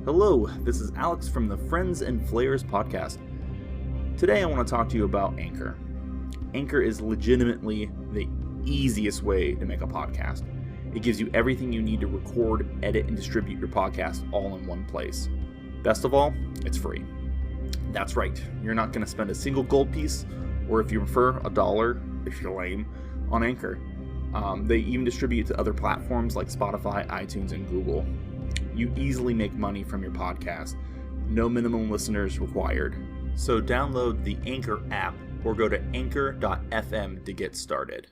Hello, this is Alex from the Friends and Flayers podcast. Today I want to talk to you about Anchor. Anchor is legitimately the easiest way to make a podcast. It gives you everything you need to record, edit, and distribute your podcast all in one place. Best of all, it's free. That's right, you're not going to spend a single gold piece, or if you prefer, $1, if you're lame, on Anchor. They even distribute to other platforms like Spotify, iTunes, and Google. You easily make money from your podcast. No minimum listeners required. So download the Anchor app or go to anchor.fm to get started.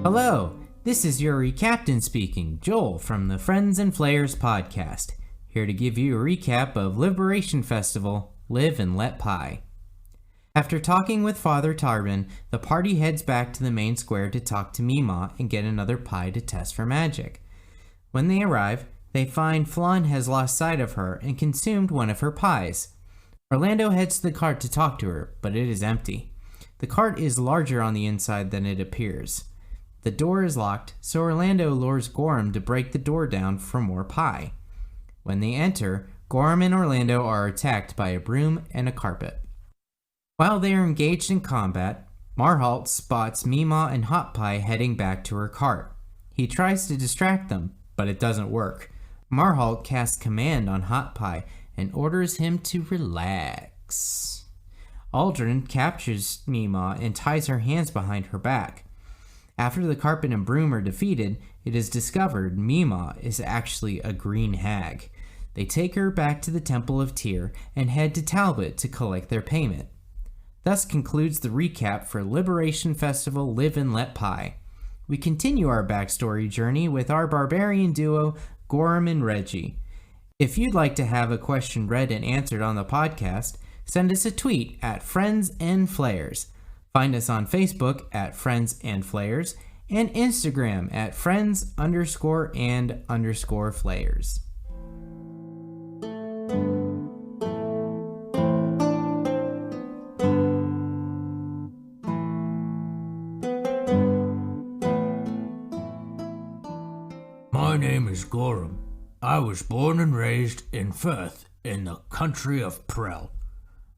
Hello, this is your captain speaking, Joel from the Friends and Flayers podcast, here to give you a recap of Liberation Festival, Live and Let Pie. After talking with Father Tarbin, the party heads back to the main square to talk to Mima and get another pie to test for magic. When they arrive, they find Flan has lost sight of her and consumed one of her pies. Orlando heads to the cart to talk to her, but it is empty. The cart is larger on the inside than it appears. The door is locked, so Orlando lures Gorham to break the door down for more pie. When they enter, Gorham and Orlando are attacked by a broom and a carpet. While they are engaged in combat, Marhalt spots Mima and Hot Pie heading back to her cart. He tries to distract them, but it doesn't work. Marhalt casts command on Hot Pie and orders him to relax. Aldrin captures Mima and ties her hands behind her back. After the carpet and broom are defeated, it is discovered Mima is actually a green hag. They take her back to the Temple of Tyr and head to Talbot to collect their payment. Thus concludes the recap for Liberation Festival Live and Let Pie. We continue our backstory journey with our Barbarian duo, Gorham and Reggie. If you'd like to have a question read and answered on the podcast, send us a tweet at Friends and Flayers. Find us on Facebook at Friends and Flayers and Instagram at Friends_and_Flayers. My name is Gorham. I was born and raised in Firth, in the country of Prell.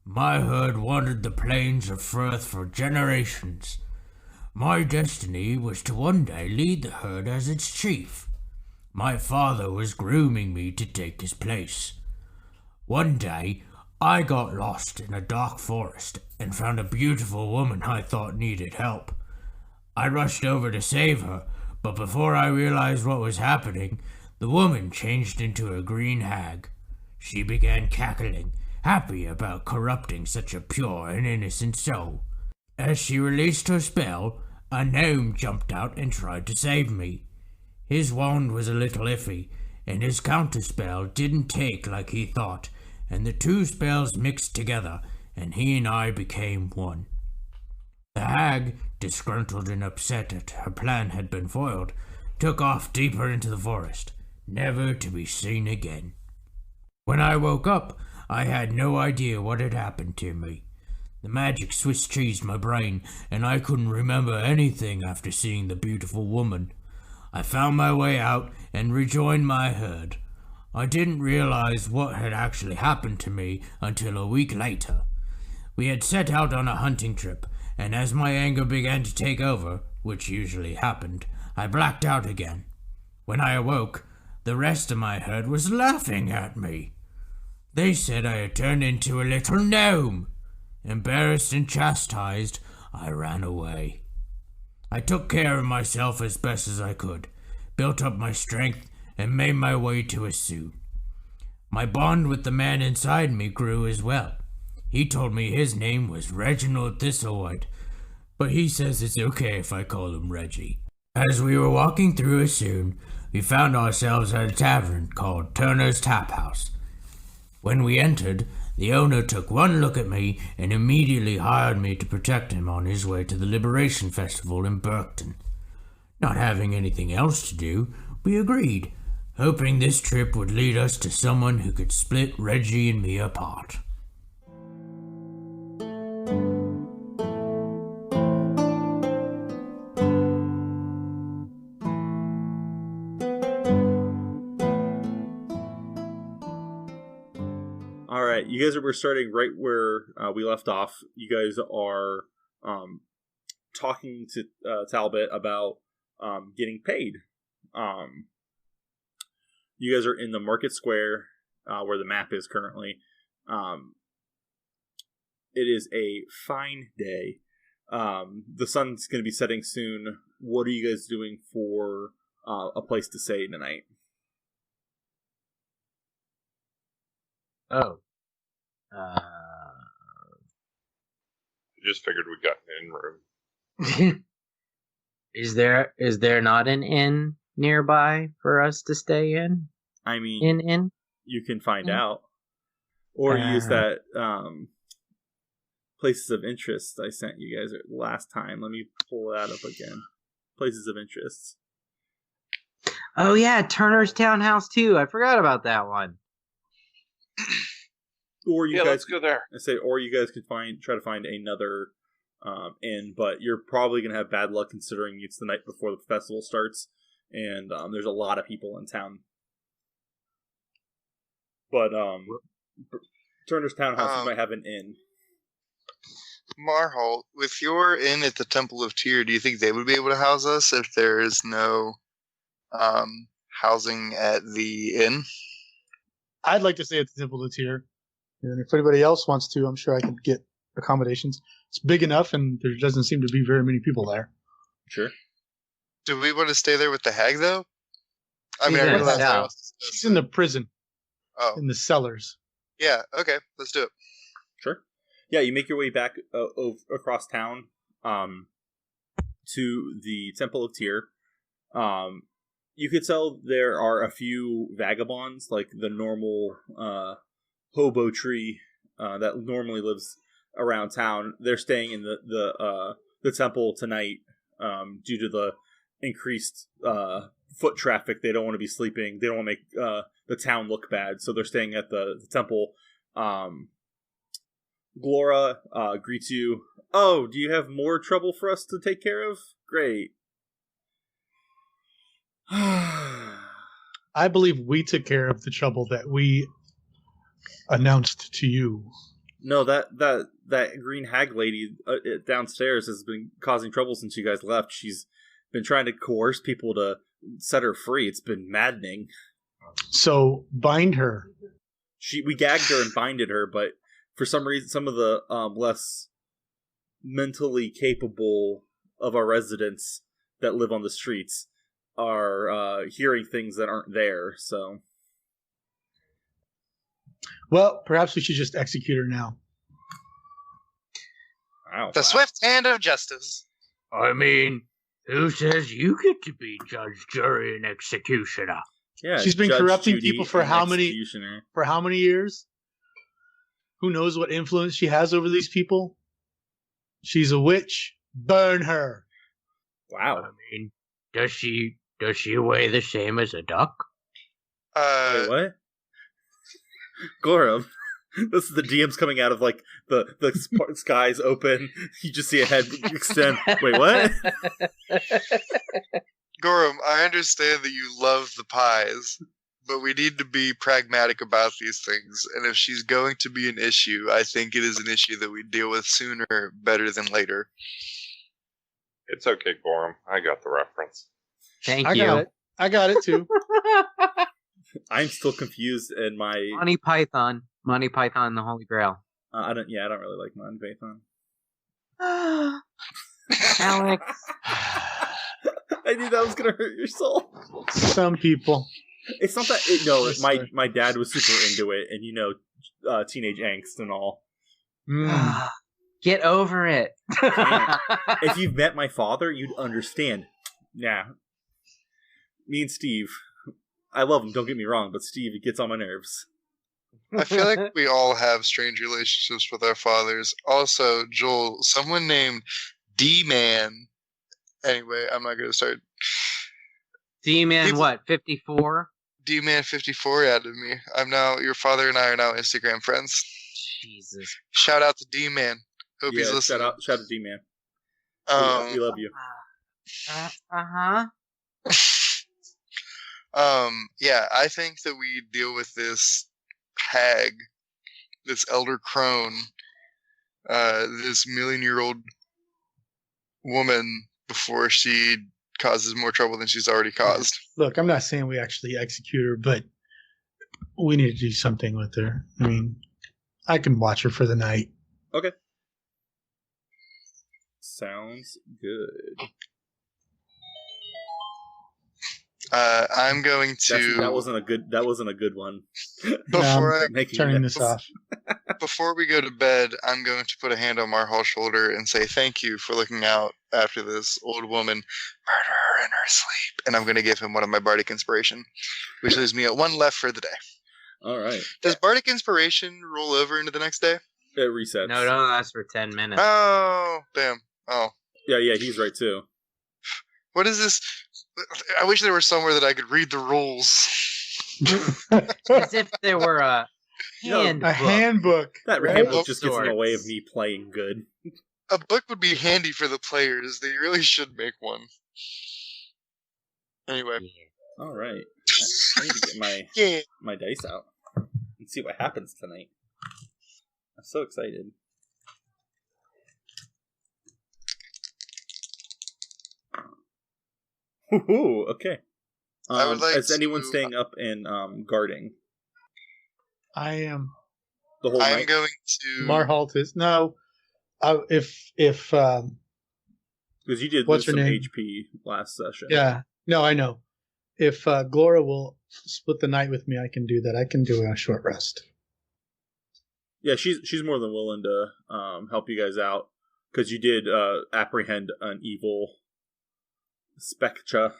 My herd wandered the plains of Firth for generations. My destiny was to one day lead the herd as its chief. My father was grooming me to take his place. One day, I got lost in a dark forest and found a beautiful woman I thought needed help. I rushed over to save her, but before I realized what was happening, the woman changed into a green hag. She began cackling, happy about corrupting such a pure and innocent soul. As she released her spell, a gnome jumped out and tried to save me. His wand was a little iffy, and his counterspell didn't take like he thought, and the two spells mixed together, and he and I became one. The hag, disgruntled and upset that her plan had been foiled, took off deeper into the forest, never to be seen again. When I woke up, I had no idea what had happened to me. The magic Swiss cheesed my brain, and I couldn't remember anything after seeing the beautiful woman. I found my way out and rejoined my herd. I didn't realize what had actually happened to me until a week later. We had set out on a hunting trip, and as my anger began to take over, which usually happened, I blacked out again. When I awoke, the rest of my herd was laughing at me. They said I had turned into a little gnome. Embarrassed and chastised, I ran away. I took care of myself as best as I could, built up my strength, and made my way to a suit. My bond with the man inside me grew as well. He told me his name was Reginald Thistlewhite, but he says it's okay if I call him Reggie. As we were walking through Assoon, we found ourselves at a tavern called Turner's Tap House. When we entered, the owner took one look at me and immediately hired me to protect him on his way to the Liberation Festival in Burkton. Not having anything else to do, we agreed, hoping this trip would lead us to someone who could split Reggie and me apart. All right, you guys we're starting right where we left off. You guys are talking to Talbot about getting paid. You guys are in the market square where the map is currently. It is a fine day. The sun's going to be setting soon. What are you guys doing for a place to stay tonight? Oh. Just figured we got an in room. Is there not an inn nearby for us to stay in? I mean, you can find out. Or use that places of interest I sent you guys last time. Let me pull that up again. Places of interest. Oh yeah, Turner's Townhouse too. I forgot about that one. Or you guys let's go there. Or you guys could try to find another inn, but you're probably gonna have bad luck considering it's the night before the festival starts, and there's a lot of people in town. But Turner's Townhouse might have an inn. Marhol, with your inn at the Temple of Tyr, do you think they would be able to house us if there is no housing at the inn? I'd like to stay at the Temple of Tyr. And if anybody else wants to, I'm sure I can get accommodations. It's big enough, and there doesn't seem to be very many people there. Sure. Do we want to stay there with the hag, though? I She's mean, I in realize the cell. She's in the prison, Oh, in the cellars. yeah. Okay, let's do it. Sure. Yeah, you make your way back across town to the Temple of Tyr. You could tell there are a few vagabonds, like the normal hobo tree that normally lives around town. They're staying in the temple tonight due to the increased foot traffic. They don't want to be sleeping. They don't want to make the town look bad, so they're staying at the temple. Glora greets you. Oh, do you have more trouble for us to take care of? Great. I believe we took care of the trouble that we announced to you. No, that green hag lady downstairs has been causing trouble since you guys left. She's been trying to coerce people to set her free. It's been maddening. So bind her. We gagged her and binded her, but for some reason, some of the less mentally capable of our residents that live on the streets are hearing things that aren't there. So, well, perhaps we should just execute her now. wow, The swift hand of justice. I mean, who says you get to be judge, jury, and executioner? Yeah, She's been Judge corrupting Judy people for and how many executioner. years? Who knows what influence she has over these people? She's a witch. Burn her. Wow. I mean, does she weigh the same as a duck? Wait, what? Gorham. This is the DM's coming out of like the skies open. You just see a head extend. Wait, what? Gorham, I understand that you love the pies, but we need to be pragmatic about these things. And if she's going to be an issue, I think it is an issue that we deal with sooner better than later. It's okay, Gorham. I got the reference. Thank I you. got it. I got it too. I'm still confused in my. Monty Python and the Holy Grail. I don't really like Monty Python. Alex. I knew that was gonna hurt your soul. Some people. It's not that. My dad was super into it, and teenage angst and all. Get over it. If you've met my father, you'd understand. Yeah, me and Steve, I love him. Don't get me wrong, but Steve, he gets on my nerves. I feel like we all have strange relationships with our fathers. Also, Joel, someone named D-Man. Anyway, I'm not going to start. D-Man, what, 54? D-Man 54 added me. Your father and I are now Instagram friends. Jesus. Shout out to D-Man. Hope he's listening. Shout out to D-Man. We love you. Uh-huh. Yeah, I think that we deal with this hag this elder crone, this million-year-old woman before she causes more trouble than she's already caused. Look, I'm not saying we actually execute her, but we need to do something with her. I mean, I can watch her for the night. Okay. Sounds good. I'm going to. That wasn't a good one. Before I'm turning this off. Before we go to bed, I'm going to put a hand on Marhal's shoulder and say thank you for looking out after this old woman. Murder her in her sleep. And I'm going to give him one of my Bardic Inspiration, which leaves me at 1 left for the day. All right. Does Bardic Inspiration roll over into the next day? It resets. No, it only lasts for 10 minutes. Oh, damn. Oh. Yeah, he's right too. What is this? I wish there were somewhere that I could read the rules. As if there were a handbook. A handbook. That right? handbook just gets in the way of me playing good. A book would be handy for the players. They really should make one. Anyway. Yeah. All right. I need to get my dice out and see what happens tonight. I'm so excited. Ooh, okay. I would like is anyone to- staying up and guarding I am. the whole I'm night? going to. Marhalt is no. If Because you did What's lose her some name? HP last session. yeah, no, I know. If Glora will split the night with me, I can do that. I can do a short rest. Yeah, she's more than willing to help you guys out because you did apprehend an evil spectre.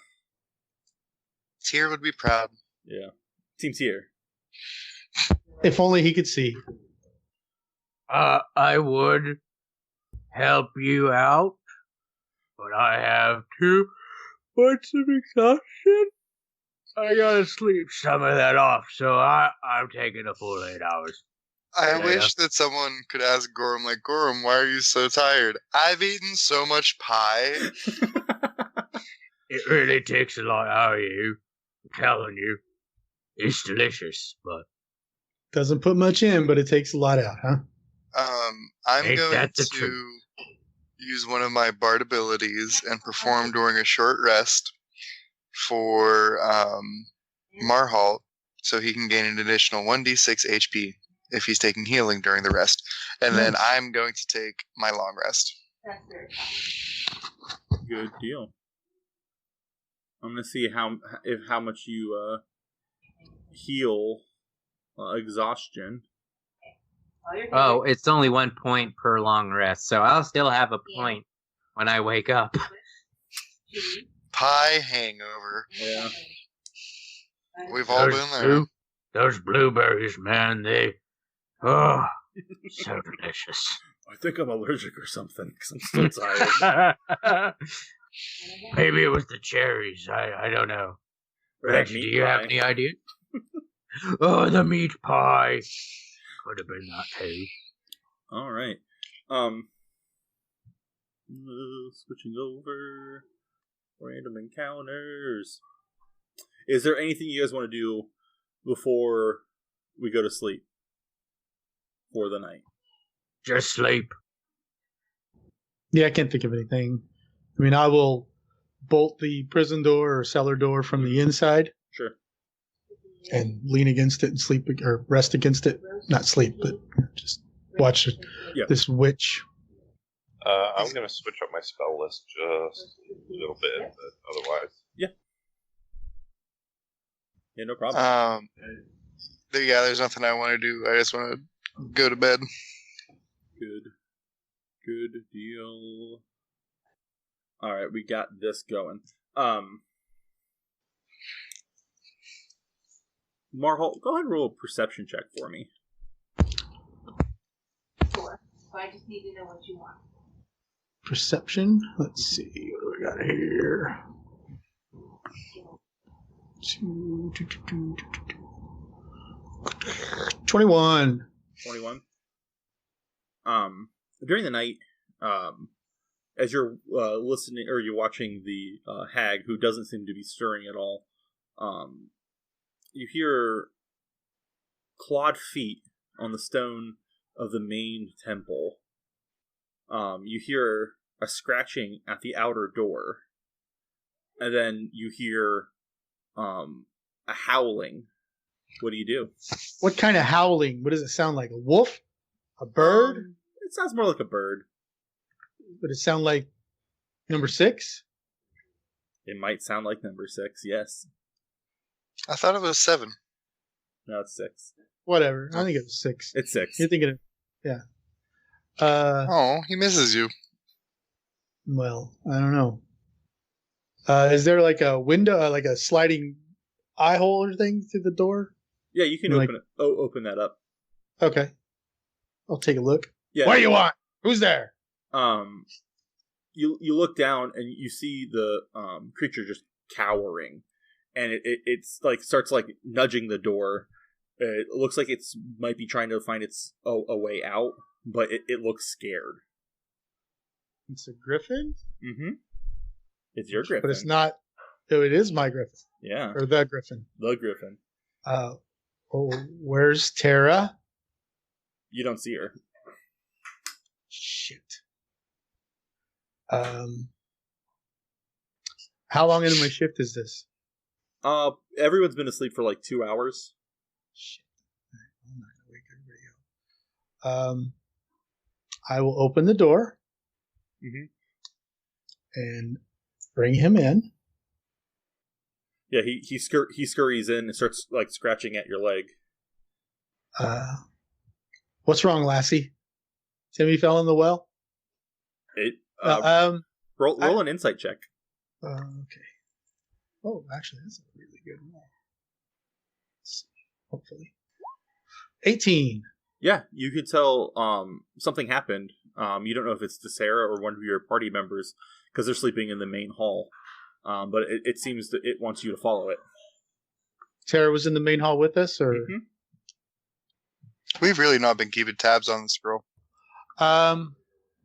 Tyr would be proud. Yeah, Team Tier. If only he could see. I would help you out, but I have too much of exhaustion. I gotta sleep some of that off, so I'm taking a full 8 hours. I Yeah. wish that someone could ask Gorham, like, Gorham, why are you so tired? I've eaten so much pie. It really takes a lot out of you. I'm telling you. It's delicious, but Doesn't put much in, but it takes a lot out, huh? I'm Ain't going that the to truth? use one of my bard abilities and perform during a short rest for Marhalt, so he can gain an additional 1d6 HP if he's taking healing during the rest. And then I'm going to take my long rest. Good deal. I'm gonna see how much you heal exhaustion. Oh, it's only 1 point per long rest, so I'll still have a point when I wake up. Pie hangover. Yeah. We've all been there. Those blueberries, man, oh, so delicious. I think I'm allergic or something because I'm still tired. Maybe it was the cherries. I don't know. Or that Actually, do meat you have pie. any idea? Oh, the meat pie. Could have been that too. All right. Switching over. Random encounters. Is there anything you guys want to do before we go to sleep for the night? Just sleep. Yeah, I can't think of anything. I mean, I will bolt the prison door or cellar door from the inside Sure. and lean against it and sleep or rest against it. Not sleep, but just watch Yeah. this witch. I'm going to switch up my spell list just a little bit, but otherwise. Yeah, no problem. There's nothing I want to do. I just want to go to bed. Good deal. All right, we got this going. Marhol, go ahead and roll a perception check for me. Sure. So I just need to know what you want. Perception. Let's see what do we got here. 21. 21. During the night, as you're listening or you're watching the hag, who doesn't seem to be stirring at all, you hear clawed feet on the stone of the main temple, you hear a scratching at the outer door, and then you hear a howling. What do you do? What kind of howling? What does it sound like? A wolf? A bird? It sounds more like a bird. Would it sound like number 6? It might sound like number 6, yes. I thought it was 7. No, it's 6. Whatever. I think it was 6. It's 6. You're thinking of, yeah. Oh, he misses you. Well, I don't know. Is there like a window, like a sliding eye hole or thing through the door? Yeah, you can open that up. Okay. I'll take a look. Yeah. What do you want? Who's there? You look down and you see the creature just cowering, and it's like starts like nudging the door. It looks like it's might be trying to find its a way out, but it looks scared. It's a griffin? Mm-hmm. It's your griffin. But it's not. Oh, it is my griffin. Yeah. Or the griffin. The griffin. Where's Tara? You don't see her. Shit. How long into my shift is this? Everyone's been asleep for like 2 hours. Shit. I'm not gonna wake everybody up. I will open the door and bring him in. Yeah, he scurries in and starts like scratching at your leg. What's wrong, lassie? Timmy fell in the well. Roll an insight check. Okay. Oh, actually, that's a really good roll. Let's see. Hopefully, 18. Yeah, you could tell something happened. You don't know if it's to Sarah or one of your party members because they're sleeping in the main hall. But it seems that it wants you to follow it. Tara was in the main hall with us, or We've really not been keeping tabs on this girl.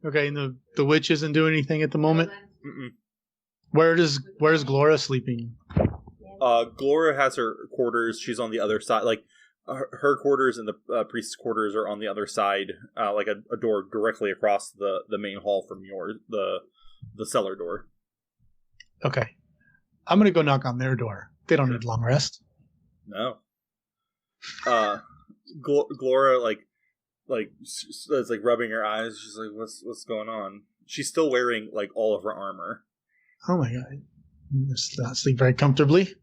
okay, and the witch isn't doing anything at the moment. Mm-mm. Where's Glora sleeping? Glora has her quarters. She's on the other side. Like her quarters and the priest's quarters are on the other side, like a door directly across the main hall from the cellar door. Okay, I'm gonna go knock on their door. They don't need long rest. No. Glora is like rubbing her eyes. She's like, "What's going on?" She's still wearing like all of her armor. Oh my god, I sleep very comfortably,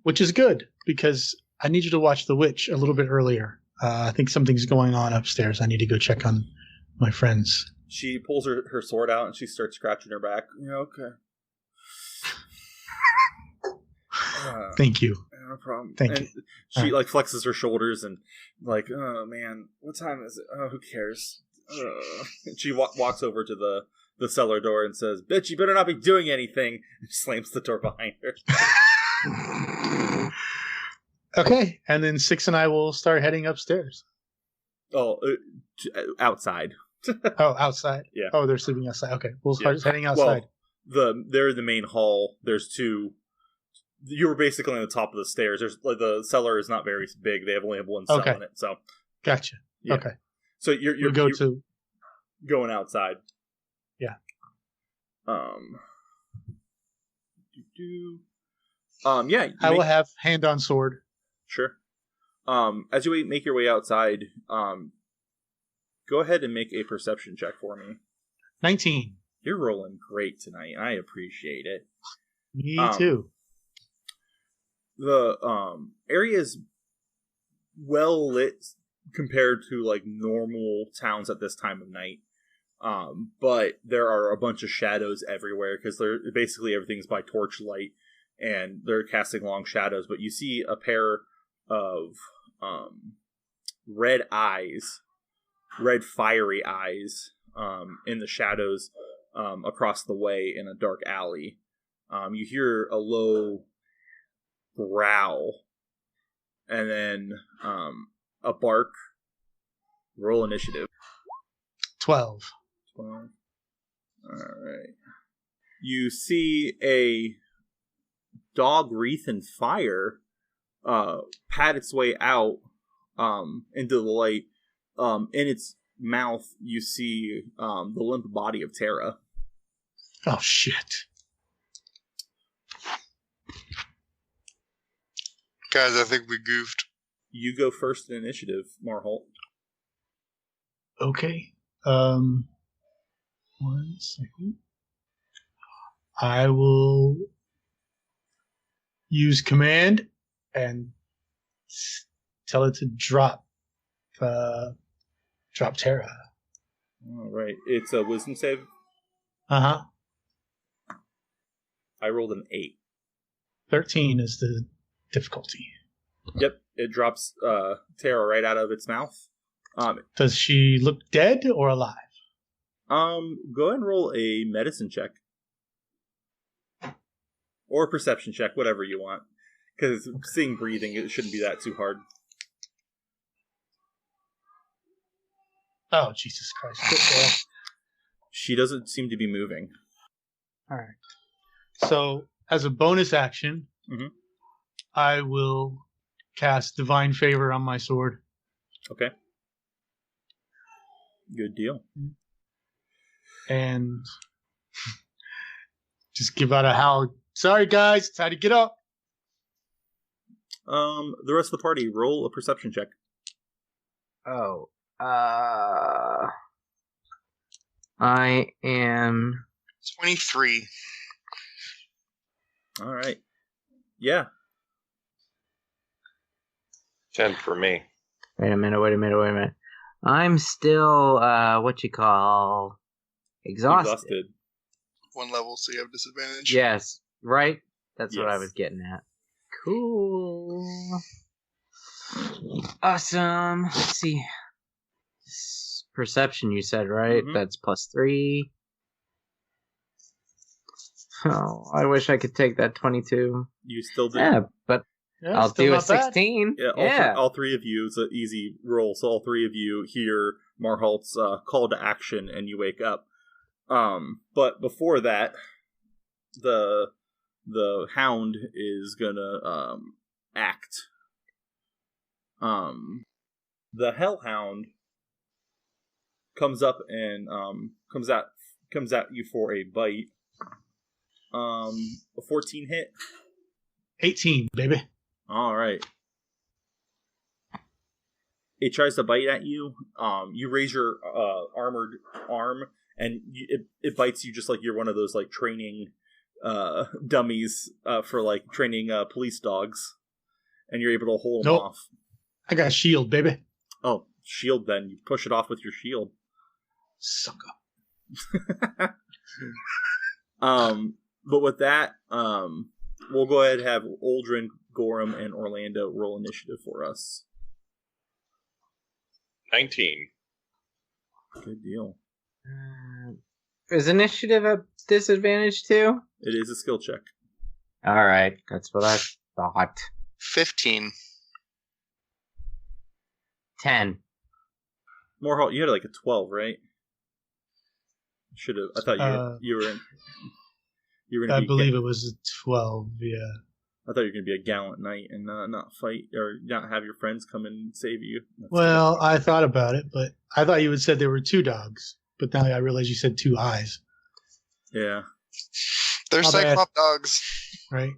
which is good because I need you to watch the witch a little bit earlier. I think something's going on upstairs. I need to go check on my friends. She pulls her sword out and she starts scratching her back. Yeah, okay. Thank you. No problem. Thank you. She like flexes her shoulders and like, oh man, what time is it? Oh, who cares? And she walks over to the cellar door and says, "Bitch, you better not be doing anything." And slams the door behind her. Okay, and then Six and I will start heading upstairs. Oh, outside. Oh, outside. Yeah. Oh, they're sleeping outside. Okay, we'll start heading outside. Well, they're in the main hall. There's two. You were basically on the top of the stairs. There's like the cellar is not very big. They only have one cell in it. So gotcha. Yeah. Okay. So you're going outside. Yeah. Yeah. I will have hand on sword. Sure. As you make your way outside, go ahead and make a perception check for me. 19. You're rolling great tonight. I appreciate it. Me too. The area is well lit compared to like normal towns at this time of night. But there are a bunch of shadows everywhere because they're basically everything's by torchlight and they're casting long shadows. But you see a pair of red fiery eyes in the shadows across the way in a dark alley. You hear a low growl and then a bark. Roll initiative. 12. All right. You see a dog wreath in fire pat its way out into the light. In its mouth, you see the limp body of Terra. Oh, shit. Guys, I think we goofed. You go first in initiative, Marholt. Okay. 1 second. I will use command and tell it to drop Terra. All right. It's a wisdom save. Uh-huh. I rolled an 8. 13 is the difficulty. Yep. It drops Terra right out of its mouth. Does she look dead or alive? Go ahead and roll a medicine check. Or a perception check, whatever you want. Because seeing breathing, it shouldn't be that too hard. Oh, Jesus Christ. She doesn't seem to be moving. All right. So, as a bonus action, I will cast Divine Favor on my sword. Okay. Good deal. And just give out a howl. Sorry, guys. It's time to get up. The rest of the party, roll a perception check. Oh. I am 23. All right. Yeah. 10 for me. Wait a minute. I'm still exhausted. 1 level, so you have disadvantage. Yes, right? That's what I Yes. was getting at. Cool. Awesome. Let's see. Perception, you said, right? That's +3. Oh, I wish I could take that 22. You still do. Yeah, but Yeah, I'll still do a not bad. 16. Yeah, all three of you, it's an easy roll, so all three of you hear Marhalt's call to action and you wake up. But before that, the hound is gonna act. The hellhound comes up and comes at you for a bite. A 14 hit. 18, baby. All right. It tries to bite at you. You raise your armored arm, and it bites you just like you're one of those like training dummies for like training police dogs, and you're able to hold them off. I got a shield, baby. Oh, shield! Then you push it off with your shield. Sucker. But with that, we'll go ahead and have Aldrin, Gorham, and Orlando roll initiative for us. 19. Good deal. Is initiative a disadvantage too? It is a skill check. Alright, that's what I thought. 15. 10. Morehalt, you had like a 12, right? Should have. I thought you were in. You were gonna I believe it was a 12, yeah. I thought you were going to be a gallant knight and not fight or not have your friends come and save you. Well, I thought about it, but I thought you had said there were 2 dogs. But now I realize you said 2 eyes. Yeah. They're How bad? Cyclop dogs. Right?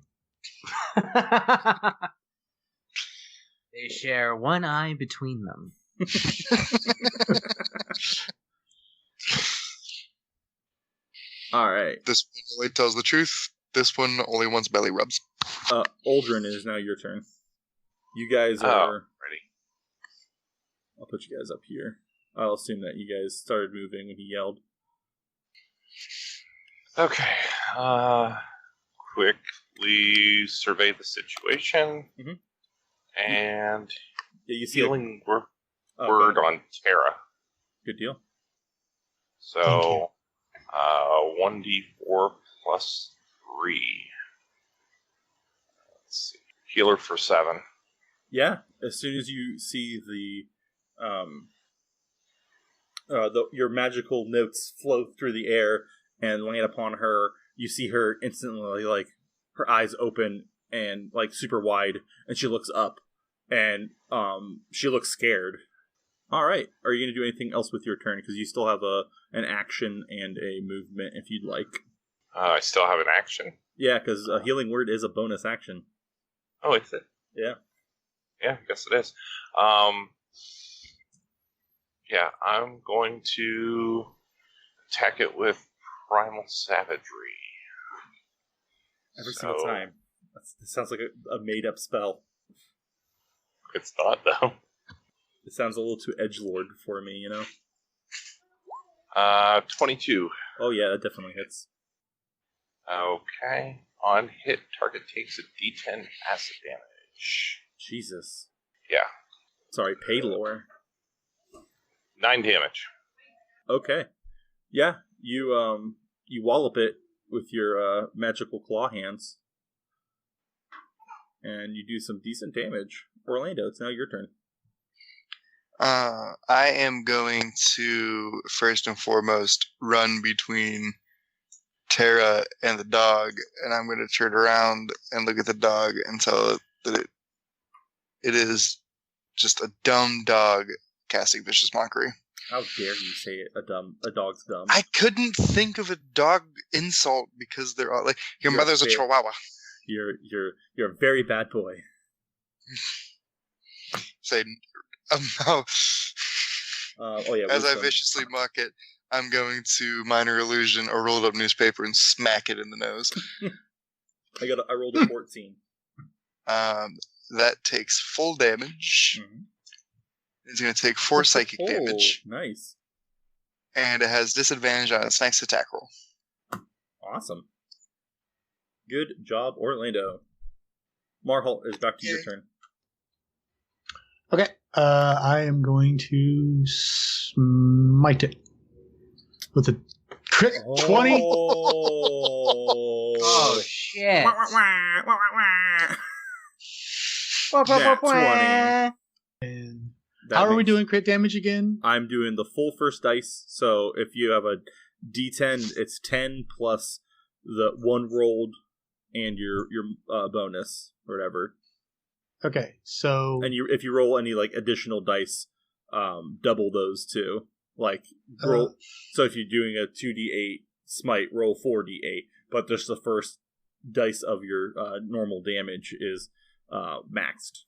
They share one eye between them. All right. This one only tells the truth. This one only wants belly rubs. Aldrin, it is now your turn. You guys are ready. I'll put you guys up here. I'll assume that you guys started moving when he yelled. Okay. Quickly survey the situation. And yeah, you see healing word on Terra. Good deal. So, 1d4 plus 3. Let's see. Healer for 7. Yeah, as soon as you see your magical notes flow through the air and land upon her, you see her instantly, like, her eyes open and, like, super wide, and she looks up, and she looks scared. All right. Are you going to do anything else with your turn? Because you still have an action and a movement if you'd like. I still have an action? Yeah, because a healing word is a bonus action. Oh, is it? Yeah. Yeah, I guess it is. Yeah, I'm going to attack it with Primal Savagery. Every single time. That sounds like a made-up spell. It's not, though. It sounds a little too edgelord for me, you know? 22. Oh, yeah, that definitely hits. Okay. On hit, target takes a d10 acid damage. Jesus. Yeah. Sorry, Paylor. 9 damage. Okay. Yeah, you wallop it with your magical claw hands. And you do some decent damage. Orlando, it's now your turn. I am going to, first and foremost, run between Tara and the dog, and I'm going to turn around and look at the dog and tell it that it is just a dumb dog casting vicious mockery. How dare you say it? A dog's dumb. I couldn't think of a dog insult because they're all like, your mother's a chihuahua. You're a very bad boy. Say, no. Oh yeah. As I viciously mock it, I'm going to minor illusion a rolled up newspaper and smack it in the nose. I rolled a 14. That takes full damage. Mm-hmm. It's going to take 4 psychic damage. Nice. And it has disadvantage on its next attack roll. Awesome. Good job, Orlando. Marholt, is back to your turn. Okay. I am going to smite it with a crit 20. Oh, shit. And how are we doing crit damage again? I'm doing the full first dice. So if you have a D10, it's 10 plus the one rolled and your bonus or whatever. Okay, so and if you roll any like additional dice, double those too. Like roll. So if you're doing a 2d8 smite, roll 4d8, but just the first dice of your normal damage is maxed.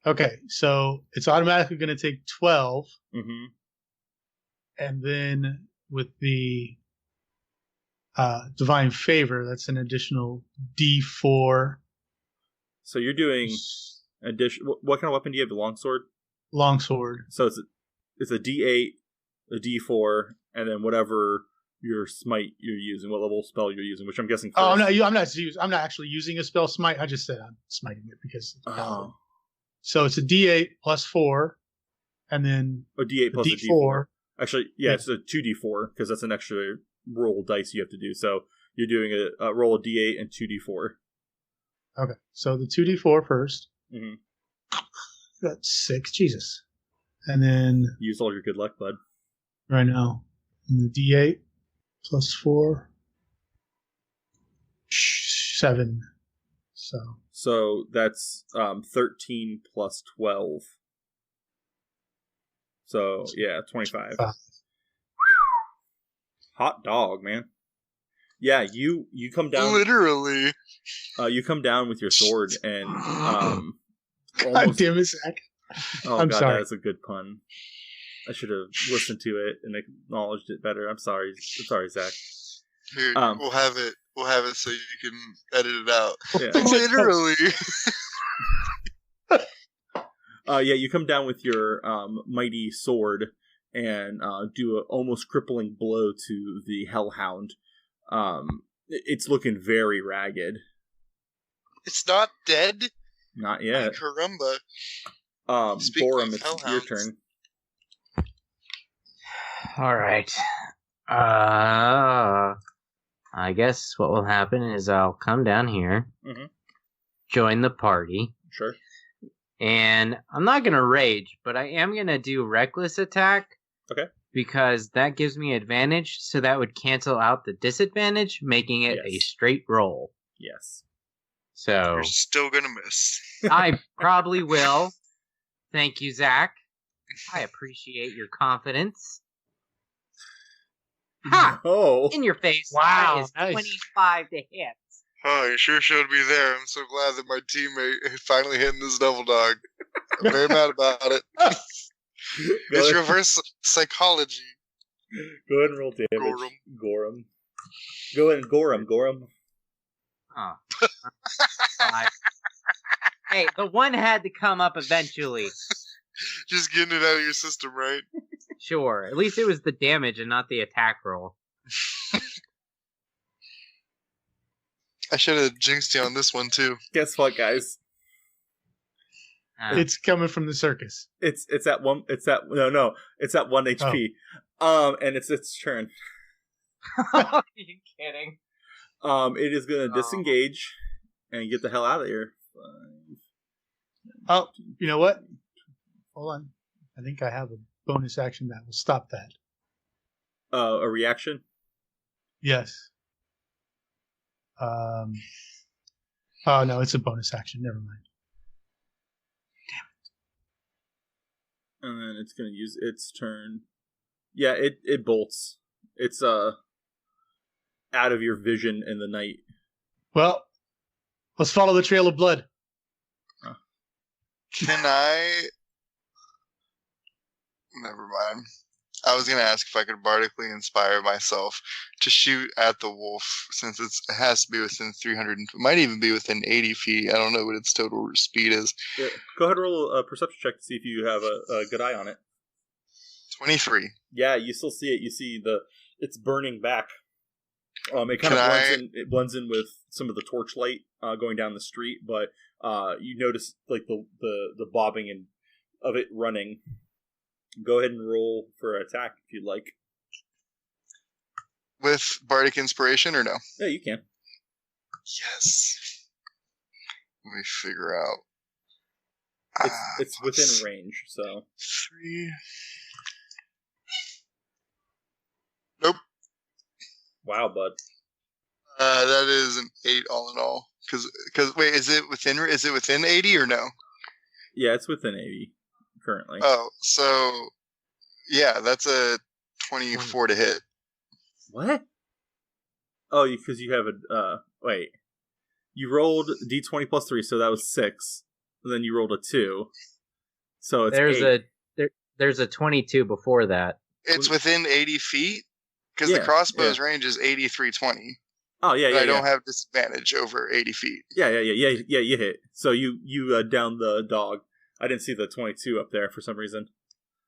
Okay, so it's automatically going to take 12. Mm-hmm. And then with the Divine Favor, that's an additional D4. So you're doing what kind of weapon do you have? The longsword? Longsword. So it's a D8, a D4, and then whatever your smite you're using, what level spell you're using, which I'm guessing. First. Oh, I'm not actually using a spell smite. I just said I'm smiting it because. So it's a D8 plus 4, and then a D8 plus a D4. Actually, yeah, it's a 2D4 because that's an extra roll dice you have to do. So you're doing a roll of D8 and 2D4. Okay, so the 2D4 first. Mm-hmm. That's 6, Jesus. And then... Use all your good luck, bud. Right now. And the D8 plus 4. 7. So that's 13 plus 12. So, yeah, 25. Hot dog, man. Yeah, you come down... Literally. You come down with your sword and... God damn it, Zach. Oh, I'm God, sorry. that's a good pun. I should have listened to it and acknowledged it better. I'm sorry, Zach. Here, we'll have it so you can edit it out. Yeah. Literally. Yeah, you come down with your mighty sword and do an almost crippling blow to the Hellhound. It's looking very ragged. It's not dead? Not yet. Caramba. Borum, it's your turn. Alright. I guess what will happen is I'll come down here, join the party. Sure. And I'm not going to rage, but I am going to do reckless attack. Okay. Because that gives me advantage, so that would cancel out the disadvantage, making it a straight roll. Yes. So You're still gonna miss. I probably will. Thank you, Zach. I appreciate your confidence. Ha! Oh, In your face. Wow, That is nice. 25 to hit. Oh, you sure showed me there. I'm so glad that my teammate finally hitting this double dog. I'm very mad about it. It's reverse psychology. Go ahead and roll damage. Gorham. Go ahead and Gorham. Oh. 5. Hey, the one had to come up eventually. Just getting it out of your system, right? Sure. At least it was the damage and not the attack roll. I should have jinxed you on this one too. Guess what, guys? It's coming from the circus. It's at one. It's at no. It's at 1 HP. And it's its turn. Are you kidding? It is gonna disengage and get the hell out of here. Oh, you know what? Hold on. I think I have a bonus action that will stop that. A reaction. Yes. Oh no, it's a bonus action. Never mind. And then it's gonna use its turn. Yeah, it bolts. It's out of your vision in the night. Well, let's follow the trail of blood. Can I? Never mind. I was gonna ask if I could bardically inspire myself to shoot at the wolf, since it has to be within 300. It might even be within 80 feet. I don't know what its total speed is. Yeah. Go ahead and roll a perception check to see if you have a good eye on it. 23. Yeah, you still see it. You see it's burning back. It kind of blends in with some of the torchlight going down the street, but you notice like the bobbing of it running. Go ahead and roll for attack if you'd like. With bardic inspiration or no? Yeah, you can. Yes. Let me figure out. It's within range, so 3. Nope. Wow, bud. That is an 8 all in all. Because wait, is it within 80 or no? Yeah, it's within 80 currently. Oh, so yeah, that's a 24 to hit. What? Oh, because you have a wait. You rolled d20 plus 3, so that was 6. And then you rolled a 2, so it's there's a 22 before that. It's within 80 feet because the crossbow's range is 8320. Oh yeah, I don't have disadvantage over 80 feet. Yeah. You hit. So you down the dog. I didn't see the 22 up there for some reason.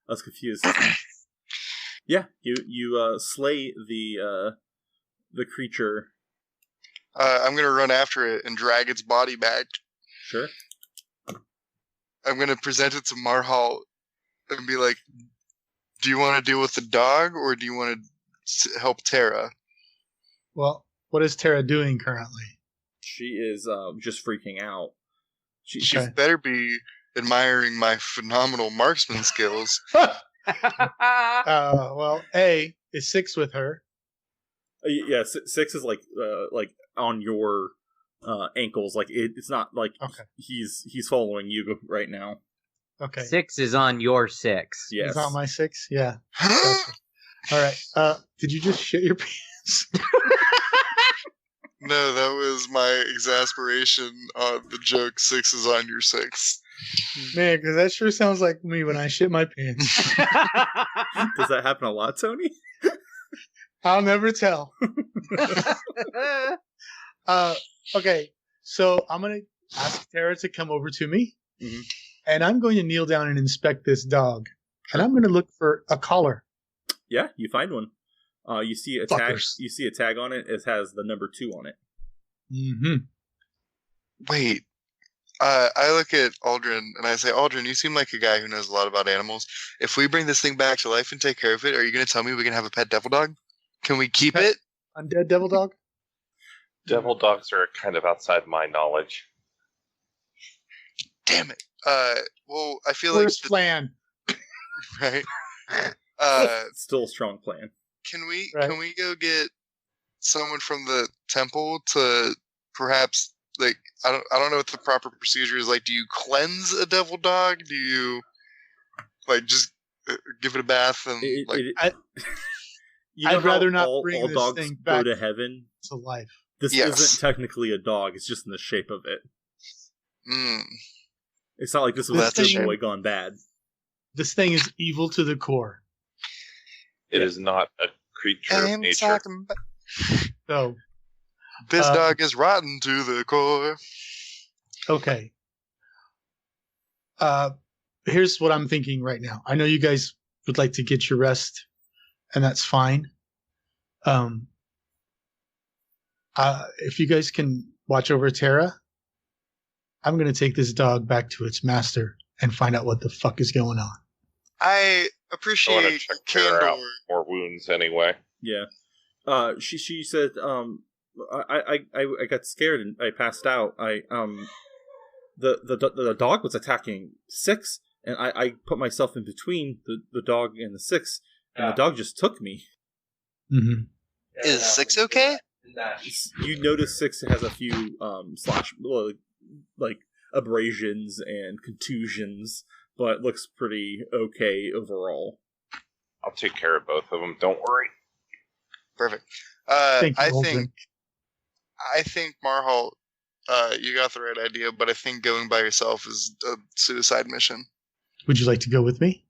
I was confused. Yeah, you slay the creature. I'm gonna run after it and drag its body back. Sure. I'm gonna present it to Marhal and be like, "Do you want to deal with the dog, or do you want to help Tara?" Well, what is Tara doing currently? She is just freaking out. She better be admiring my phenomenal marksman skills. Well, A is 6 with her. Yeah, 6 is like on your ankles. Like it's not like he's following you right now. Okay. 6 is on your 6. Yes. It's on my 6? Yeah. Gotcha. All right. Did you just shit your pants? No, that was my exasperation on the joke. 6 is on your 6. Man, because that sure sounds like me when I shit my pants. Does that happen a lot, Tony? I'll never tell. Okay, so I'm going to ask Tara to come over to me, and I'm going to kneel down and inspect this dog. And I'm going to look for a collar. Yeah, you find one. You see a tag. You see a tag on it. It has the number 2 on it. Mm-hmm. Wait. I look at Aldrin and I say, Aldrin, you seem like a guy who knows a lot about animals. If we bring this thing back to life and take care of it, are you going to tell me we can have a pet devil dog? Can we keep it? Undead devil dog? Devil dogs are kind of outside my knowledge. Damn it. Well, I feel First like... plan. Right? Still a strong plan. Can we go get someone from the temple to perhaps like I don't know what the proper procedure is. Like, do you cleanse a devil dog? Do you like just give it a bath and I'd rather not bring all this dogs thing go back to heaven. to life. This isn't technically a dog; it's just in the shape of it. It's not like this was a boy gone bad. This thing is evil to the core. It is not a creature of nature. So this dog is rotten to the core. Okay. Here's what I'm thinking right now. I know you guys would like to get your rest, and that's fine. If you guys can watch over Terra, I'm going to take this dog back to its master and find out what the fuck is going on. I I appreciate want to check Terra out. More wounds anyway. Yeah. She said, I got scared and I passed out. The dog was attacking 6, and I put myself in between the dog and the 6, and the dog just took me. Mm-hmm. Is 6 okay? You notice 6 has a few like abrasions and contusions, but looks pretty okay overall. I'll take care of both of them. Don't worry. Perfect. I think Marhal, you got the right idea, but I think going by yourself is a suicide mission. Would you like to go with me?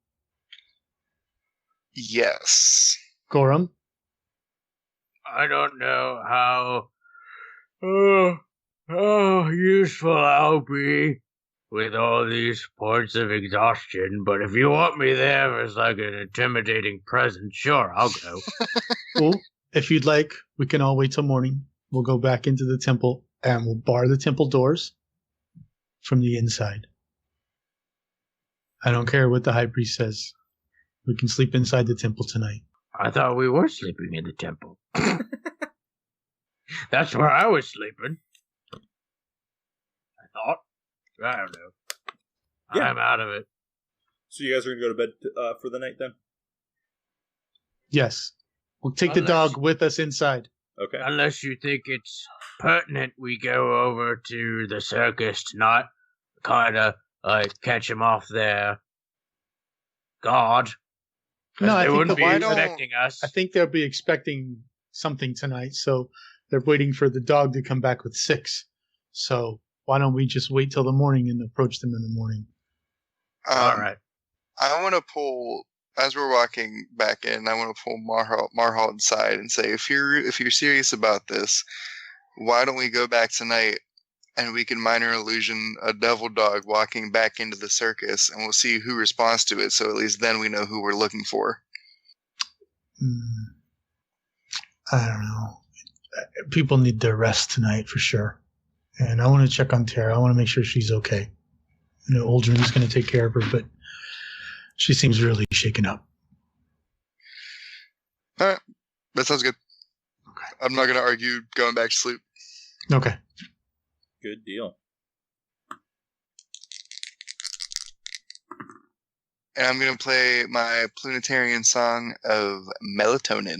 Yes. Gorham? I don't know how useful I'll be with all these points of exhaustion, but if you want me there as like an intimidating presence, sure, I'll go. Well, if you'd like, we can all wait till morning. We'll go back into the temple and we'll bar the temple doors from the inside. I don't care what the high priest says. We can sleep inside the temple tonight. I thought we were sleeping in the temple. That's where I was sleeping. I thought. I don't know. Yeah. I'm out of it. So you guys are going to go to bed for the night then? Yes. We'll take the dog with us inside. Okay. Unless you think it's pertinent we go over to the circus tonight, kind of like catch him off their guard. No, I they think wouldn't be why don't- expecting us. I think they'll be expecting something tonight, so they're waiting for the dog to come back with 6. So why don't we just wait till the morning and approach them in the morning? All right. I want to pull, as we're walking back in, I want to pull Marhal inside and say, if you're serious about this, why don't we go back tonight and we can minor illusion a devil dog walking back into the circus, and we'll see who responds to it, so at least then we know who we're looking for. I don't know. People need their rest tonight for sure. And I want to check on Tara. I want to make sure she's okay. I know Aldrin's going to take care of her, but she seems really shaken up. All right. That sounds good. Okay. I'm not going to argue going back to sleep. Okay. Good deal. And I'm going to play my planetarian song of melatonin.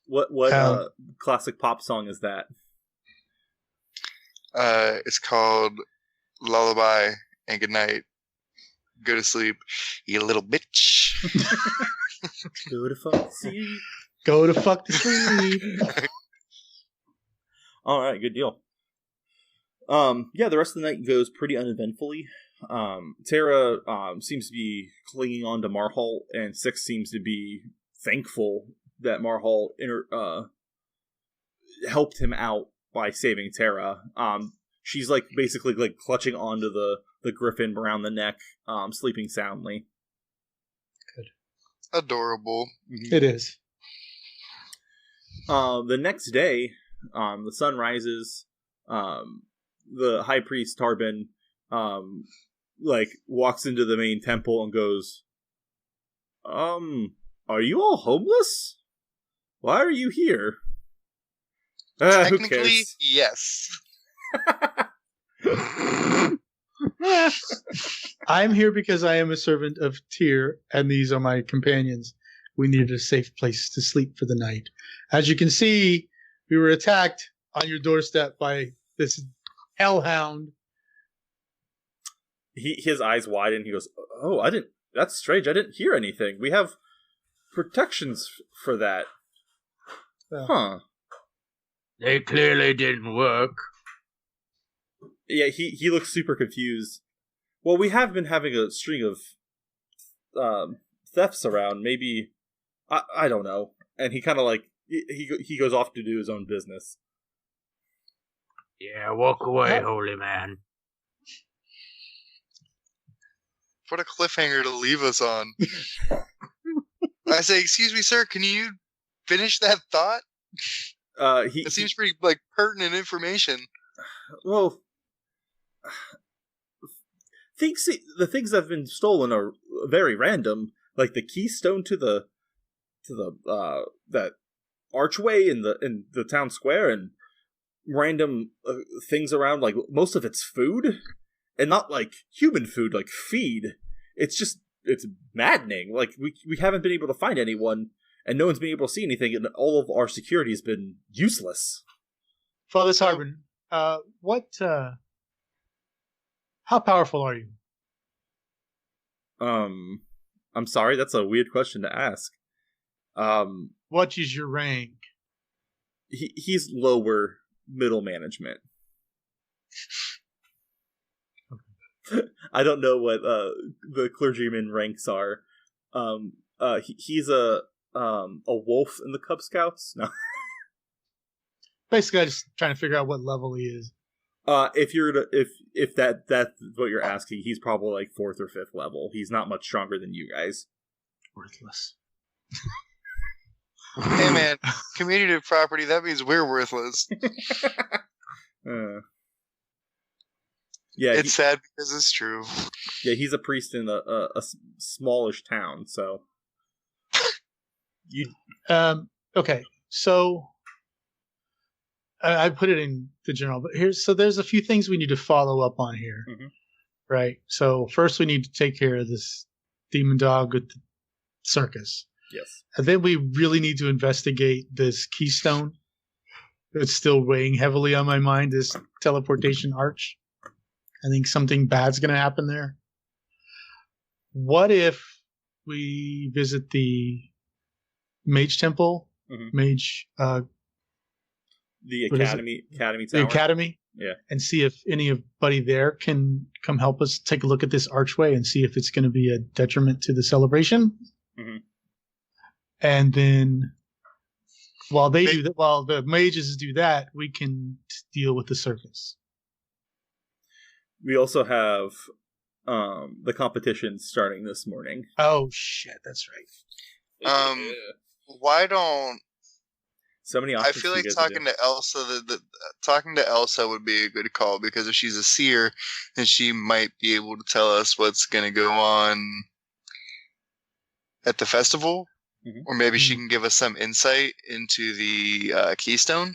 What classic pop song is that? It's called Lullaby and Good Night. Go to sleep, you little bitch. Go to fuck to sleep. Go to fuck to sleep. All right, good deal. Yeah, the rest of the night goes pretty uneventfully. Tara seems to be clinging on to Marhal, and 6 seems to be thankful that Marhal helped him out by saving Tara. She's like basically like clutching onto the griffin around the neck, sleeping soundly. Good. Adorable. It is. The next day, the sun rises. The high priest Tarbin like walks into the main temple and goes, are you all homeless? Why are you here? Who Technically, cares? yes. I'm here because I am a servant of Tyr, and these are my companions. We needed a safe place to sleep for the night. As you can see, We were attacked on your doorstep by this hellhound. His eyes widen. He goes, "Oh, I didn't. That's strange. I didn't hear anything. We have protections for that." Huh. They clearly didn't work. Yeah, he looks super confused. Well, we have been having a string of thefts around. Maybe I don't know. And he kind of like he goes off to do his own business. Yeah, walk away, holy man. What a cliffhanger to leave us on. I say, excuse me, sir, can you finish that thought? It seems pretty like pertinent information. Well, the things that have been stolen are very random, like the keystone to the that archway in the town square, and random things around. Like most of it's food, and not like human food, like feed. It's maddening. Like we haven't been able to find anyone, and no one's been able to see anything, and all of our security has been useless. Father Sarban, how powerful are you? I'm sorry, that's a weird question to ask. What is your rank? He's lower middle management. I don't know what the clergyman ranks are. He's a wolf in the Cub Scouts. No. Basically, I'm just trying to figure out what level he is. If that's what you're asking, he's probably like 4th or 5th level. He's not much stronger than you guys. Worthless. Hey man, community property, that means we're worthless. Yeah, it's sad because it's true. Yeah, he's a priest in a smallish town, so you. Okay, so I put it in the general, but there's a few things we need to follow up on here, right? So first, we need to take care of this demon dog with the circus. Yes, and then we really need to investigate this keystone. It's still weighing heavily on my mind. This teleportation arch. I think something bad's going to happen there. What if we visit the mage temple? Mage... the academy tower? The academy? Yeah. And see if anybody there can come help us take a look at this archway and see if it's going to be a detriment to the celebration. And then while the mages do that, we can deal with the circus. We also have the competition starting this morning. Oh shit, that's right. Why don't so many I feel like talking to Elsa talking to Elsa would be a good call, because if she's a seer, then she might be able to tell us what's going to go on at the festival, or maybe she can give us some insight into the keystone,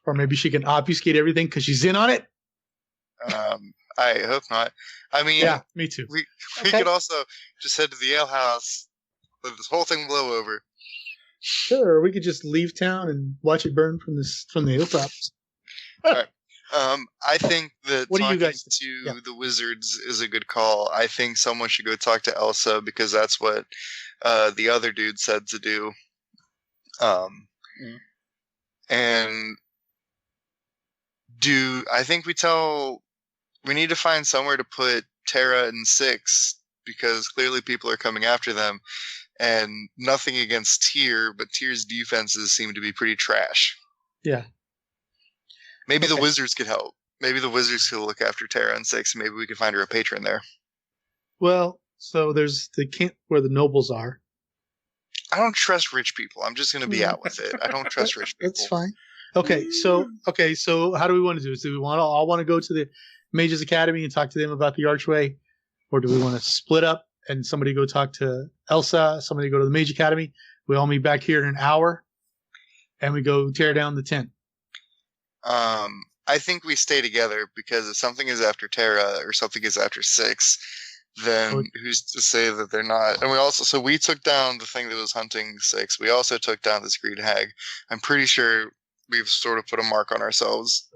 or maybe she can obfuscate everything because she's in on it. I hope not. I mean, yeah, me too. We could also just head to the ale house, let this whole thing blow over. Sure, or we could just leave town and watch it burn from the hilltops. All right. I think that what talking do you guys to the wizards is a good call. I think someone should go talk to Elsa, because that's what the other dude said to do. And I think we need to find somewhere to put Terra and Six, because clearly people are coming after them. And nothing against Tyr, but Tyr's defenses seem to be pretty trash. Yeah. Maybe the wizards could help. Maybe the wizards could look after Terra and Six. Maybe we could find her a patron there. Well, so there's the camp where the nobles are. I don't trust rich people. I'm just going to be out with it. I don't trust rich people. That's fine. Okay, so how do we want to do this? Do we all want to go to the Mages Academy and talk to them about the archway, or do we want to split up and somebody go talk to Elsa, somebody go to the Mage Academy? We all meet back here in an hour, and we go tear down the tent. I think we stay together, because if something is after Terra or something is after Six, then who's to say that they're not? And we took down the thing that was hunting Six. We also took down this green hag. I'm pretty sure we've sort of put a mark on ourselves.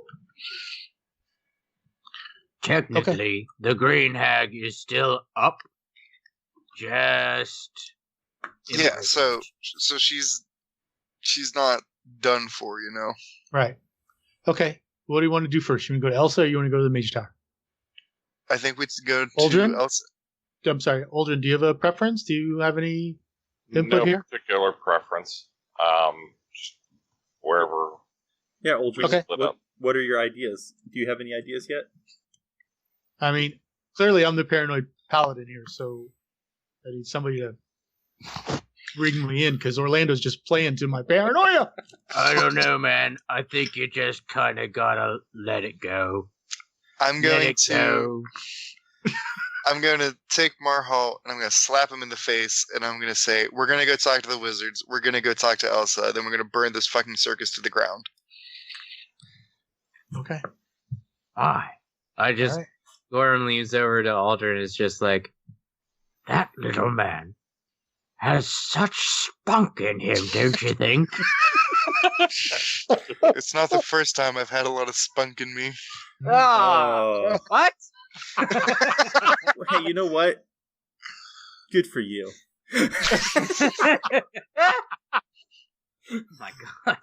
Technically, the green hag is still up. Just Yeah, so she's not done for, you know. Right. Okay. What do you want to do first? You want to go to Elsa or you want to go to the Mage Tower? I think we should go to Aldrin? Elsa. I'm sorry, Aldrin, do you have a preference? Do you have any input No here? particular preference. Just wherever. Yeah, Aldrin. Okay. Split up. What are your ideas? Do you have any ideas yet? I mean, clearly I'm the paranoid paladin here, so I need somebody to bring me in because Orlando's just playing to my paranoia. I don't know, man. I think you just kind of gotta let it go. I'm Let going it to go. I'm going to take Marhal and I'm going to slap him in the face and I'm going to say, we're going to go talk to the wizards. We're going to go talk to Elsa. Then we're going to burn this fucking circus to the ground. Okay. I just All right. Gorham leans over to Aldrin and is just like, That little man has such spunk in him, don't you think? It's not the first time I've had a lot of spunk in me. Oh. what? Hey, you know what? Good for you. Oh my god.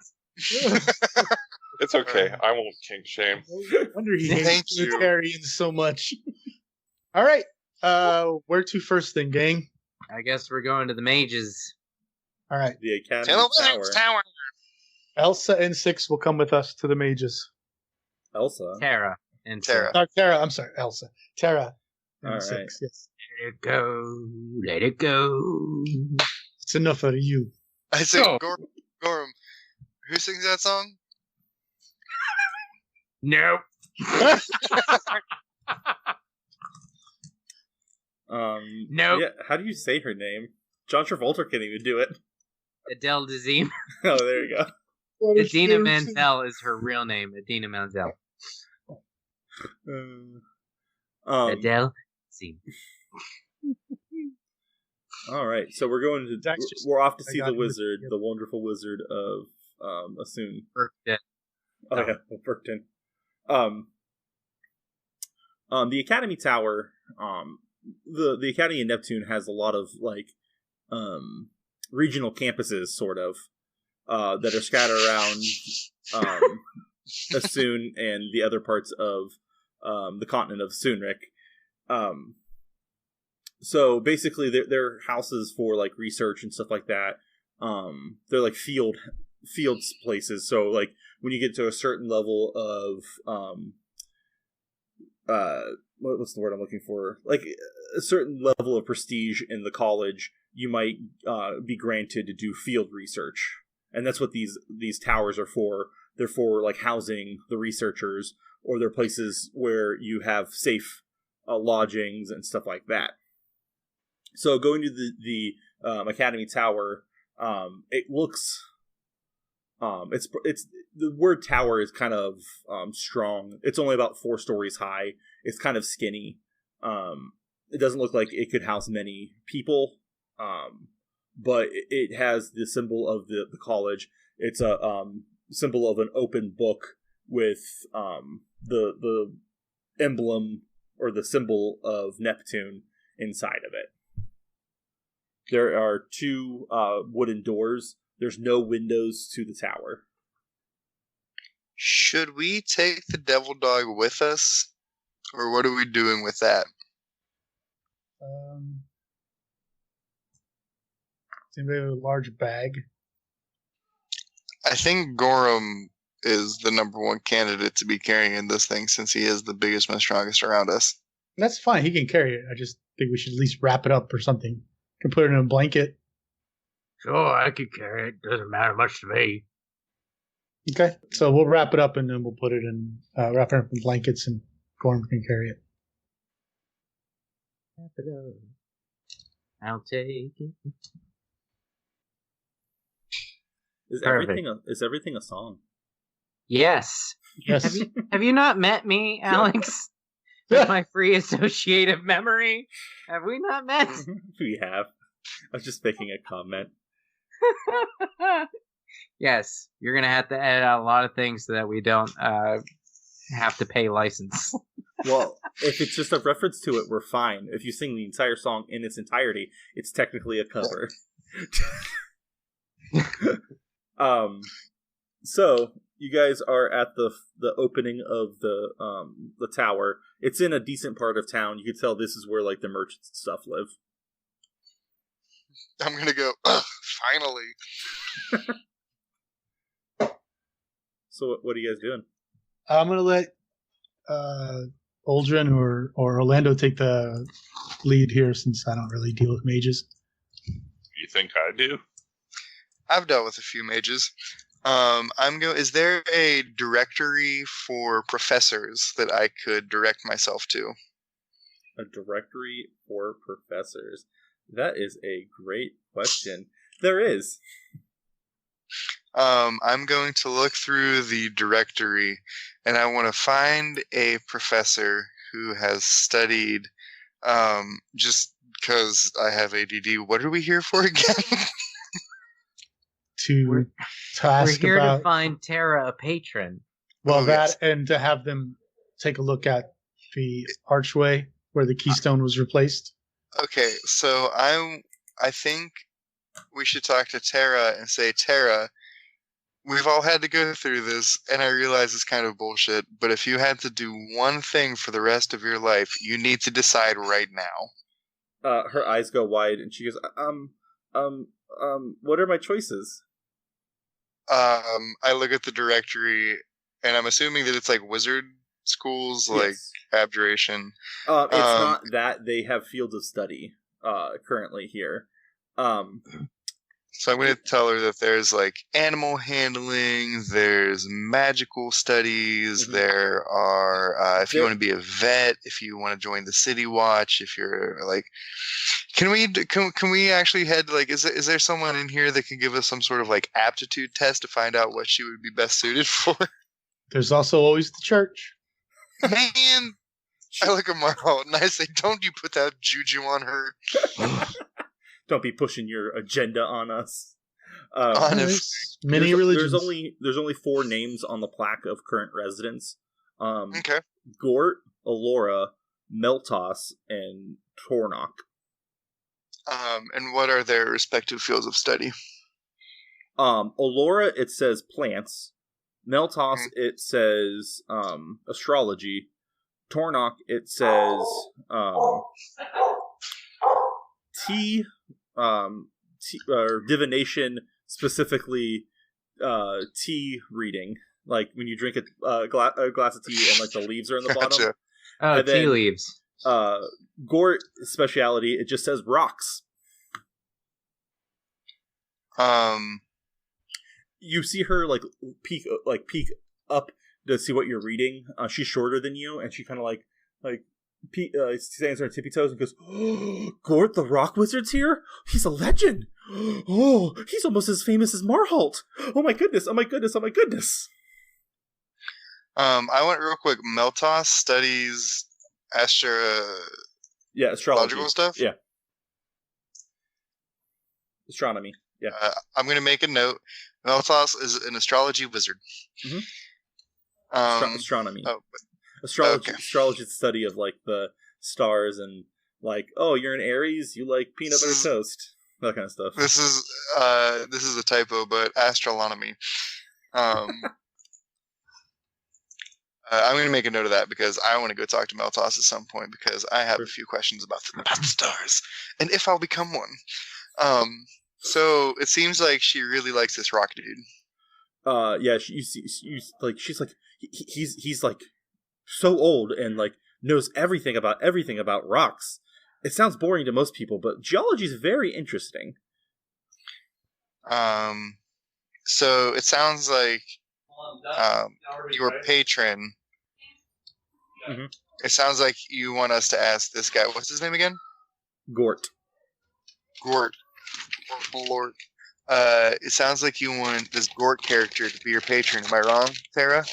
It's okay. I won't kink shame. No wonder he Thank hates you. Unitarians so much. All right. Where to first then, gang? I guess we're going to the mages. All right. The Academy Tell the Tower. wizards tower. Elsa and Six will come with us to the mages. Elsa. Tara and Tara. Tara, I'm sorry, Elsa. Tara and All Six, yes. Let it go. Let it go. It's enough for you. I say, Go. Gorham, who sings that song? Nope. Nope. Yeah, how do you say her name? John Travolta can't even do it. Adele Dazeem. Oh, there you go. Adina Menzel is her real name. Adina Menzel. Adele Dazeem. All right, so we're going to. Zach's just- We're off to I see got the it. wizard, Yep. the wonderful wizard of Asun. Yeah. Oh yeah, Burton. The Academy Tower. The Academy of Neptune has a lot of like regional campuses, sort of, that are scattered around Asun and the other parts of the continent of Sunrik. So basically, they're houses for like research and stuff like that. They're like fields places. So like when you get to a certain level of what's the word I'm looking for? Like a certain level of prestige in the college, you might be granted to do field research, and that's what these towers are for. They're for like housing the researchers, or they're places where you have safe lodgings and stuff like that. So going to the Academy Tower, it looks it's the word tower is kind of strong. It's only about 4 stories high. It's kind of skinny. It doesn't look like it could house many people, but it has the symbol of the college. It's a symbol of an open book with the emblem or the symbol of Neptune inside of it. There are 2 wooden doors. There's no windows to the tower. Should we take the devil dog with us? Or what are we doing with that? Does anybody have a large bag? I think Gorham is the number 1 candidate to be carrying in this thing since he is the biggest and strongest around us. That's fine. He can carry it. I just think we should at least wrap it up or something. Can put it in a blanket. Sure, I could carry it. Doesn't matter much to me. Okay. So we'll wrap it up and then we'll put it in, wrap it up in blankets and Gorm can carry it. I'll take it. Is Perfect. everything a song? Yes. Yes. Have you not met me, Alex? With my free associative memory? Have we not met? We have. I was just making a comment. Yes, you're gonna have to edit out a lot of things so that we don't have to pay license. Well, if it's just a reference to it, we're fine. If you sing the entire song in its entirety, it's technically a cover. So you guys are at the opening of the tower. It's in a decent part of town. You can tell this is where like the merchants and stuff live. I'm gonna go. Finally. So what are you guys doing? I'm gonna let Aldrin or Orlando take the lead here, since I don't really deal with mages. You think I do? I've dealt with a few mages. Is there a directory for professors that I could direct myself to? A directory for professors. That is a great question. There is. I'm going to look through the directory, and I want to find a professor who has studied, just because I have ADD. What are we here for again? To ask We're here about, to find Tara a patron. well, Oh, that yes. and to have them take a look at the archway where the keystone was replaced. Okay, so I think we should talk to Tara and say, Tara, we've all had to go through this, and I realize it's kind of bullshit, but if you had to do one thing for the rest of your life, you need to decide right now. Her eyes go wide, and she goes, what are my choices? I look at the directory, and I'm assuming that it's like wizard schools, like Yes. abjuration. It's not that. They have fields of study currently here. So I'm going to tell her that there's like animal handling, there's magical studies, Mhm. there are if you There- want to be a vet, if you want to join the city watch, if you're like, can we actually head like is there someone in here that can give us some sort of like aptitude test to find out what she would be best suited for? There's also always the church. Man, I look at Marl and I say, don't you put that juju on her. Don't be pushing your agenda on us. Honest. There's many there's religions. there's only 4 names on the plaque of current residents. Okay. Gort, Alora, Meltos, and Tornok. And what are their respective fields of study? Alora, it says plants. Meltos, Mhm. it says astrology. Tornok, it says divination, specifically tea reading. Like when you drink a glass of tea and like the leaves are in the bottom. Gotcha. Oh, And tea then- leaves. Gort speciality, it just says rocks. You see her like peek up to see what you're reading. She's shorter than you, and she kind of stands on her tippy toes and goes, "Oh, Gort, the rock wizard's here? He's a legend. Oh, he's almost as famous as Marholt. Oh my goodness! Oh my goodness! Oh my goodness!" I went real quick. Meltos studies Yeah, astrology. astrological stuff. Yeah, astronomy. Yeah. I'm going to make a note. Meltos is an astrology wizard. Mhm. Astronomy. Oh, Astrology. okay. Astrology is the study of like the stars and like, oh, you're an Aries, you like peanut butter toast, that kind of stuff. this is a typo, but astronomy. I'm going to make a note of that because I want to go talk to Meltos at some point because I have a few questions about the stars and if I'll become one. So it seems like she really likes this rock dude. Yeah, she's like he's like so old and like knows everything about rocks. It sounds boring to most people, but geology is very interesting. So it sounds like your patron. Mhm. It sounds like you want us to ask this guy. What's his name again? Gort. Gort. Lord. It sounds like you want this Gort character to be your patron. Am I wrong, Tara?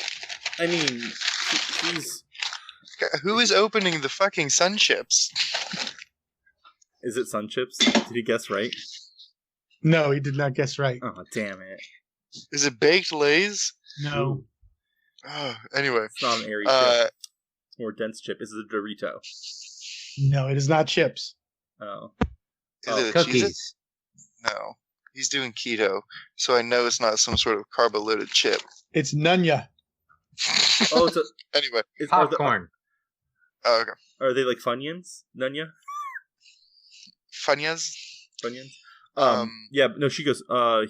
I mean, he's Who is opening the fucking sun chips? is it Sun Chips? Did he guess right? No, he did not guess right. Oh, damn it. Is it baked Lay's? No. Oh, anyway. It's not an airy chip. It's more dense chip. Is it a Dorito? No, it is not chips. Oh. Is it a Cookies. Cheez-It? No. He's doing keto, so I know it's not some sort of carb-loaded chip. It's Nunya. Oh, it's a... Anyway. Popcorn. Oh, okay. Are they like Funyuns? Nunya? Funyas? Funyuns? Yeah, no, she goes,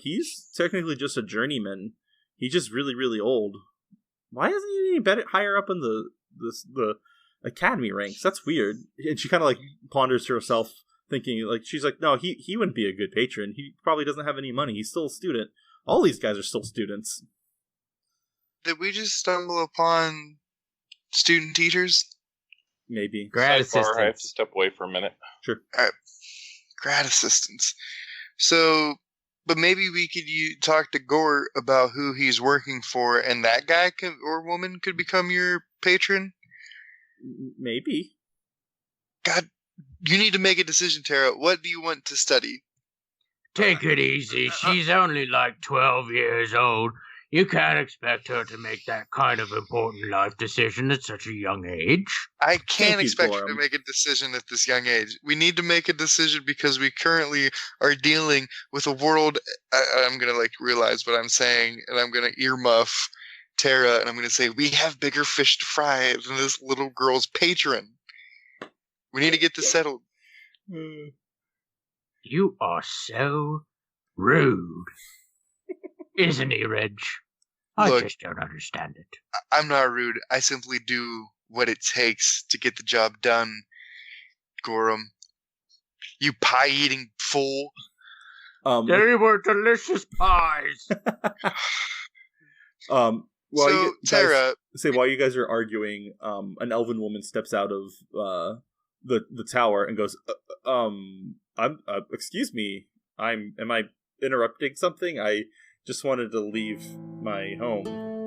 he's technically just a journeyman. He's just really, really old. Why isn't he any better, higher up in the academy ranks? That's weird. And she kind of like ponders to herself, thinking, like, she's like, no, he wouldn't be a good patron. He probably doesn't have any money. He's still a student. All these guys are still students. Did we just stumble upon student teachers? Maybe. Grad Sidebar, I have to assistants. step away for a minute. Sure. Grad assistants. So, but maybe we could talk to Gore about who he's working for, and that guy or woman could become your patron? Maybe. God, you need to make a decision, Tara. What do you want to study? Take it easy. She's only like 12 years old. You can't expect her to make that kind of important life decision at such a young age. I Thank can't you, expect her to Gorham. make a decision at this young age. We need to make a decision because we currently are dealing with a world. I'm going to realize what I'm saying, and I'm going to earmuff Tara, and I'm going to say, we have bigger fish to fry than this little girl's patron. We need to get this settled. You are so rude. Isn't he, Reg? I Look, just don't understand it. I'm not rude. I simply do what it takes to get the job done, Gorham. You pie-eating fool. They were delicious pies. While So, you guys, Tara, while you guys are arguing, an elven woman steps out of the tower and goes, excuse me, am I interrupting something? I just wanted to leave my home.